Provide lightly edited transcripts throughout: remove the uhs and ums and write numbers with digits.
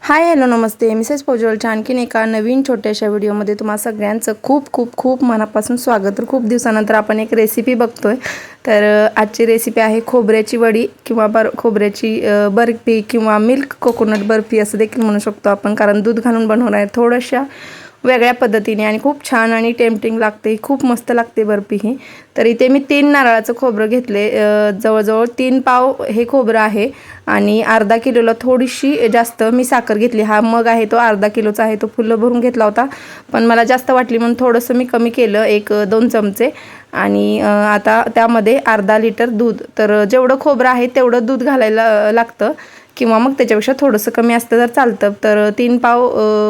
Hi hello नमस्ते Mrs पोजोलच्या आणखीन एका नवीन छोट्याशा व्हिडिओमध्ये तुम्हा सगळ्यांचं खूप खूप खूप मनापासून स्वागत। तर खूप दिवसानंतर आपण एक रेसिपी बघतोय। तर आजची रेसिपी आहे खोबऱ्याची वडी किंवा खोबऱ्याची बर्फी किंवा मिल्क कोकोनट बर्फी असं देखील म्हणू शकतो आपण, कारण दूध घालून बनवणार आहे थोड्याशा वेगळ्या पद्धतीने आणि खूप छान आणि टेम्पटिंग लागते, खूप मस्त लागते बर्फी ही। तर इथे मी 3 नारळाचं खोबरं घेतले, जवळजवळ 3 पाव हे खोबरं आहे आणि अर्धा किलोला थोडीशी जास्त मी साखर घेतली। हा मग आहे तो अर्धा किलोचा आहे, तो फुलं भरून घेतला होता, पण मला जास्त वाटली म्हणून थोडंसं मी कमी केलं, 1-2 चमचे। आणि आता त्यामध्ये अर्धा लिटर दूध, तर जेवढं खोबरं आहे तेवढं दूध घालायला लागतं किंवा मग त्याच्यापेक्षा थोडंसं कमी असतं तर चालतं। तर 3 पाव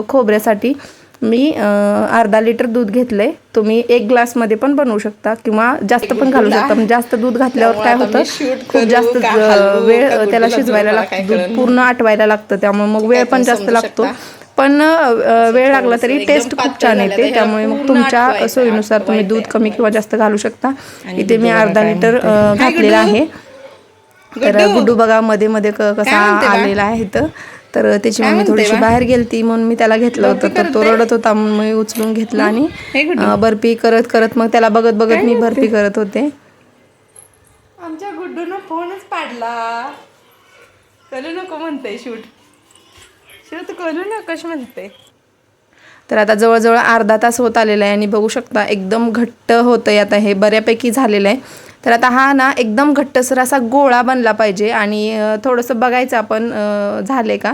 खोबऱ्यासाठी मी अर्धा लिटर दूध घेतलंय। तुम्ही 1 ग्लासमध्ये पण बनवू शकता किंवा जास्त पण घालू शकता, पण जास्त दूध घातल्यावर काय होतं, खूप जास्त वेळ त्याला शिजवायला लागतं, दूध पूर्ण आटवायला लागतं, त्यामुळे मग वेळ पण जास्त लागतो। पण वेळ लागला तरी टेस्ट खूप छान येते, त्यामुळे मग तुमच्या सोयीनुसार तुम्ही दूध कमी किंवा जास्त घालू शकता। इथे मी अर्धा लिटर घातलेला आहे। तर गुड्डू बघा मध्ये मध्ये कसा आलेला आहे तर त्याची मम्मी थोडीशी बाहेर गेलती म्हणून मी त्याला घेतलं होतं, तर तो रडत होता म्हणून मी उचलून घेतला आणि बर्फी करत करत मग त्याला बघत बघत मी बर्फी करत होते। आमच्या गुड्डूनं फोनच पाडला, करू नको म्हणते शूट करू नकोश म्हणते। तर आता जवळजवळ अर्धा तास होत आलेला आहे आणि बघू शकता एकदम घट्ट होतंय, आता हे बऱ्यापैकी झालेलं आहे। तर आता हा ना एकदम घट्टसर असा गोळा बनला पाहिजे आणि थोडंसं बघायचं आपण झाले का।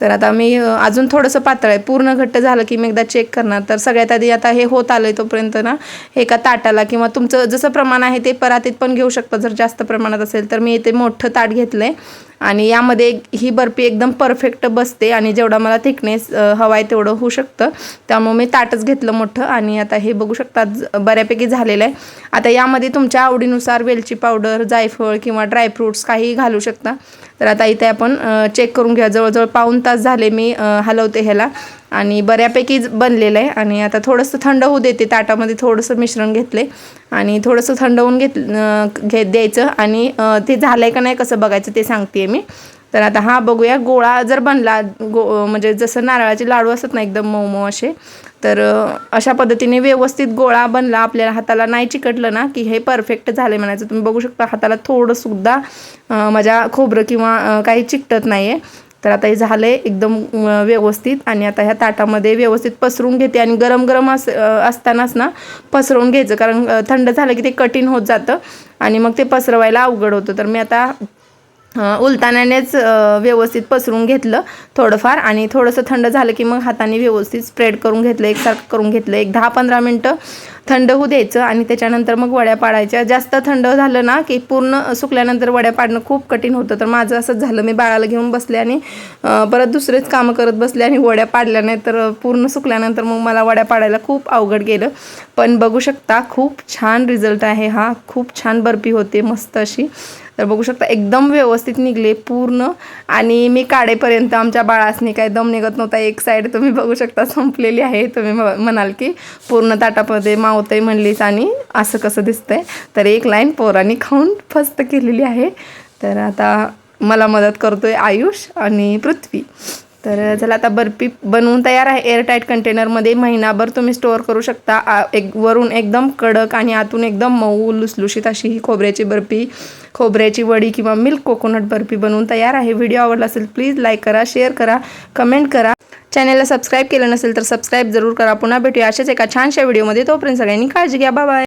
तर आता मी अजून थोडंसं पातळ आहे, पूर्ण घट्ट झालं की मी एकदा चेक करणार। तर सगळ्यात आधी आता हे होत आलंय तोपर्यंत ना एका ताटाला किंवा तुमचं जसं प्रमाण आहे ते परातीत पण घेऊ शकता, जर जास्त प्रमाणात असेल तर। मी इथे मोठं ताट घेतलंय आणि यामध्ये ही बर्फी एकदम परफेक्ट बसते आणि जेवढा मला थिकनेस हवा आहे तेवढं होऊ शकतं, त्यामुळे मी ताटच घेतलं मोठं। आणि आता हे बघू शकता बऱ्यापैकी झालेलं आहे। आता यामध्ये तुमच्या आवडीनुसार वेलची पावडर, जायफळ किंवा ड्रायफ्रूट्स काही घालू शकता। तर आता इथे आपण चेक करून घ्या, जवळजवळ पाऊण तास झाले मी हलवते ह्याला आणि बऱ्यापैकी बनलेलं आहे। आणि आता थोडंसं थंड होऊ देते, ताटामध्ये थोडंसं मिश्रण घेतले आणि थोडंसं थंड होऊन द्यायचं आणि ते झालंय का नाही कसं बघायचं ते सांगते मी। तर आता हा बघूया, गोळा जर बनला म्हणजे जसं नारळाचे लाडू असतात ना एकदम मऊ मऊ असे, तर अशा पद्धतीने व्यवस्थित गोळा बनला, आपल्याला हाताला नाही चिकटलं ना की हे परफेक्ट झाले म्हणायचं। तुम्ही बघू शकता हाताला थोडंसुद्धा माझ्या खोबरं किंवा काही चिकटत नाही आहे। तर आता हे झालं आहे एकदम व्यवस्थित आणि आता ह्या ताटामध्ये व्यवस्थित पसरून घेते आणि गरम गरम असतानाच ना पसरवून घ्यायचं, कारण थंड झालं की ते कठीण होत जातं आणि मग ते पसरवायला अवघड होतं। तर मी आता उलताण्यानेच व्यवस्थित पसरून घेतलं थोडंफार आणि थोडंसं थंड झालं की मग हाताने व्यवस्थित स्प्रेड करून घेतलं, एकसारखं करून घेतलं। 10-15 मिनटं थंड होऊ द्यायचं आणि त्याच्यानंतर मग वड्या पाडायच्या। जास्त थंड झालं ना की पूर्ण सुकल्यानंतर वड्या पाडणं खूप कठीण होतं। तर माझं असंच झालं, मी बाळाला घेऊन बसले आणि परत दुसरेच कामं करत बसले आणि वड्या पाडल्या नाही, तर पूर्ण सुकल्यानंतर मग मला वड्या पाडायला खूप अवघड गेलं। पण बघू शकता खूप छान रिझल्ट आहे हा, खूप छान बर्फी होते मस्त अशी। तर बघू शकता एकदम व्यवस्थित निघले पूर्ण आणि मी काढेपर्यंत आमच्या बाळासनी काय दम निघत नव्हता। एक साईड तुम्ही बघू शकता संपलेली आहे। तुम्ही म्हणाल की पूर्ण ताटामध्ये मावतंय म्हणलीच आणि असं कसं दिसतंय, तर एक लाईन पोरांनी खाऊन फस्त केलेली आहे। तर आता मला मदत करतोय आयुष आणि पृथ्वी। तर चला आता बर्फी बनवून तयार आहे। एअरटाईट कंटेनरमध्ये महिनाभर तुम्ही स्टोअर करू शकता। वरून एकदम कडक आणि आतून एकदम मऊ लुसलुशीत अशी ही खोबऱ्याची बर्फी, खोबऱ्याची वडी किंवा मिल्क कोकोनट बर्फी बनवून तयार आहे। व्हिडिओ आवडला असेल प्लीज लाईक करा, शेअर करा, कमेंट करा। चॅनलला सबस्क्राईब केलं नसेल तर सबस्क्राईब जरूर करा। पुन्हा भेटूया अशाच एका छानशा व्हिडिओमध्ये, तोपर्यंत सगळ्यांनी काळजी घ्या, बाय बाय।